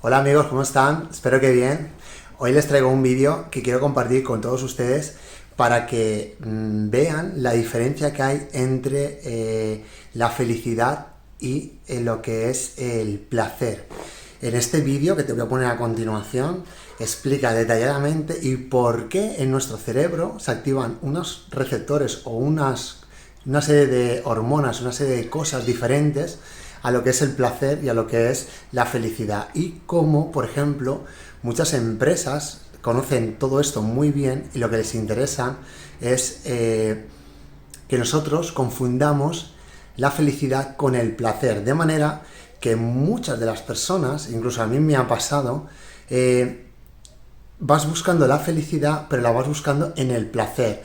Hola amigos, ¿cómo están? Espero que bien. Hoy les traigo un vídeo que quiero compartir con todos ustedes para que vean la diferencia que hay entre la felicidad y lo que es el placer. En este vídeo que te voy a poner a continuación explica detalladamente y por qué en nuestro cerebro se activan unos receptores o una serie de hormonas, una serie de cosas diferentes a lo que es el placer y a lo que es la felicidad. Y cómo, por ejemplo, muchas empresas conocen todo esto muy bien y lo que les interesa es que nosotros confundamos la felicidad con el placer. De manera que muchas de las personas, incluso a mí me ha pasado, vas buscando la felicidad, pero la vas buscando en el placer.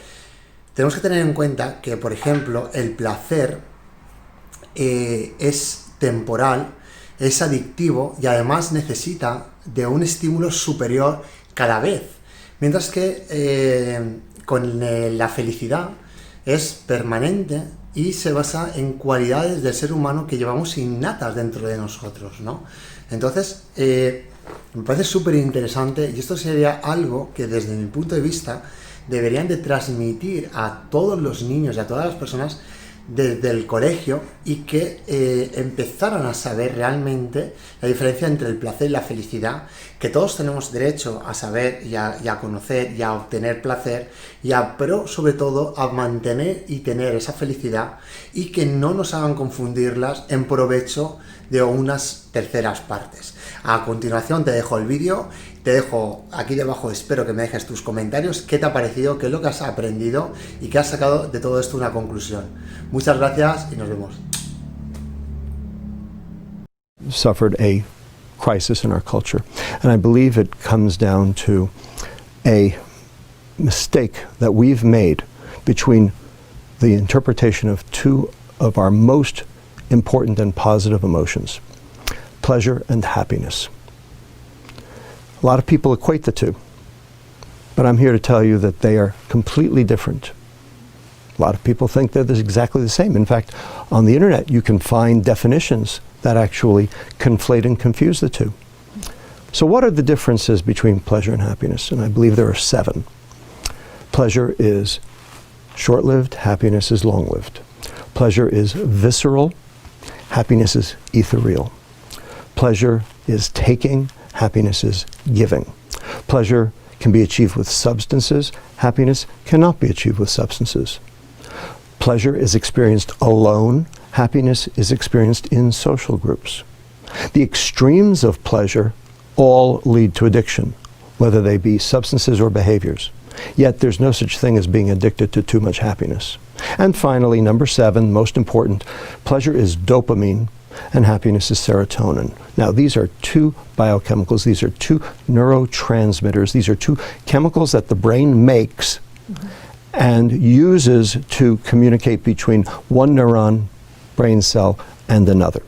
Tenemos que tener en cuenta que, por ejemplo, el placer es temporal, es adictivo y además necesita de un estímulo superior cada vez. Mientras que con la felicidad es permanente y se basa en cualidades del ser humano que llevamos innatas dentro de nosotros, ¿no? Entonces, me parece súper interesante y esto sería algo que desde mi punto de vista deberían de transmitir a todos los niños y a todas las personas desde el colegio y que empezaran a saber realmente la diferencia entre el placer y la felicidad, que todos tenemos derecho a saber y a conocer y a obtener placer, pero sobre todo a mantener y tener esa felicidad y que no nos hagan confundirlas en provecho de unas terceras partes. A continuación te dejo el vídeo, te dejo aquí debajo, espero que me dejes tus comentarios, qué te ha parecido, qué es lo que has aprendido y qué has sacado de todo esto una conclusión. Muchas gracias y nos vemos. Suffered a crisis in our culture, and I believe it comes down to a mistake that we've made between the interpretation of two of our most important and positive emotions, pleasure and happiness. A lot of people equate the two, but I'm here to tell you that they are completely different. A lot of people think they're exactly the same. In fact, on the internet you can find definitions that actually conflate and confuse the two. So what are the differences between pleasure and happiness? And I believe there are 7. Pleasure is short-lived, happiness is long-lived. Pleasure is visceral, happiness is ethereal. Pleasure is taking, happiness is giving. Pleasure can be achieved with substances, happiness cannot be achieved with substances. Pleasure is experienced alone, happiness is experienced in social groups. The extremes of pleasure all lead to addiction, whether they be substances or behaviors. Yet there's no such thing as being addicted to too much happiness. And finally, number 7, most important, pleasure is dopamine and happiness is serotonin. Now, these are 2 biochemicals, these are 2 neurotransmitters, these are 2 chemicals that the brain makes and uses to communicate between one neuron, brain cell, and another.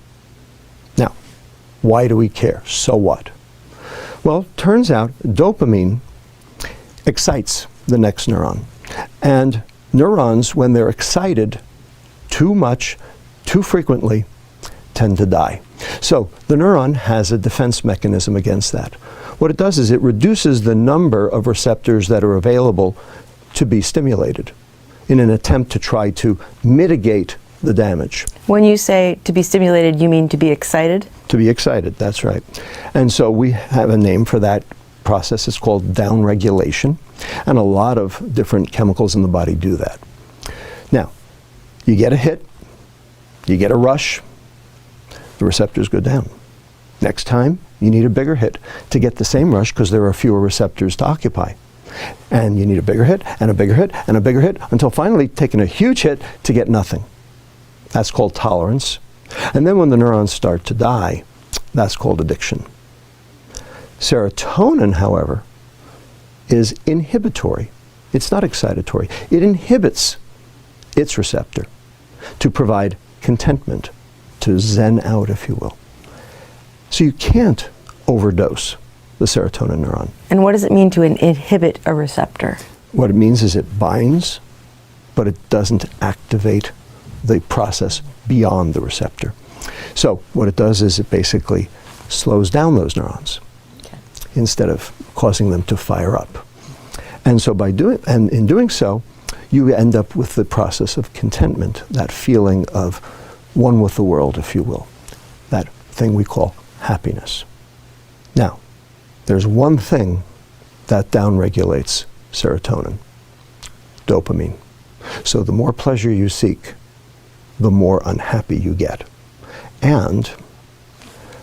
Now, why do we care? So what? Well, turns out dopamine excites the next neuron. And neurons, when they're excited too much, too frequently, tend to die. So the neuron has a defense mechanism against that. What it does is it reduces the number of receptors that are available to be stimulated in an attempt to try to mitigate the damage. When you say to be stimulated, you mean to be excited? To be excited, that's right. And so we have a name for that process. It's called downregulation, and a lot of different chemicals in the body do that. Now, you get a hit, you get a rush, the receptors go down. Next time, you need a bigger hit to get the same rush because there are fewer receptors to occupy. And you need a bigger hit, and a bigger hit, and a bigger hit, until finally taking a huge hit to get nothing. That's called tolerance. And then when the neurons start to die, that's called addiction. Serotonin, however, is inhibitory. It's not excitatory. It inhibits its receptor to provide contentment, to zen out, if you will. So you can't overdose the serotonin neuron. And what does it mean to inhibit a receptor? What it means is it binds, but it doesn't activate the process beyond the receptor. So what it does is it basically slows down those neurons. instead of causing them to fire up. And so in doing so, you end up with the process of contentment, that feeling of one with the world, if you will, that thing we call happiness. Now, there's one thing that downregulates serotonin, dopamine. So the more pleasure you seek, the more unhappy you get. And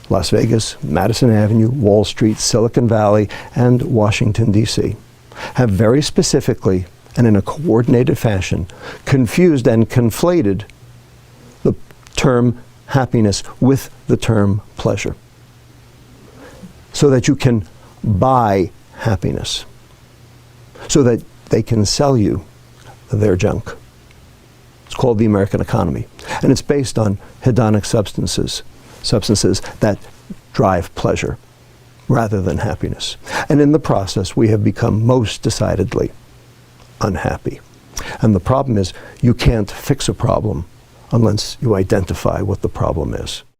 Las Vegas, Madison Avenue, Wall Street, Silicon Valley, and Washington, D.C. have very specifically and in a coordinated fashion confused and conflated the term happiness with the term pleasure, so that you can buy happiness, so that they can sell you their junk. It's called the American economy, and it's based on hedonic substances that drive pleasure rather than happiness. And in the process, we have become most decidedly unhappy. And the problem is, you can't fix a problem unless you identify what the problem is.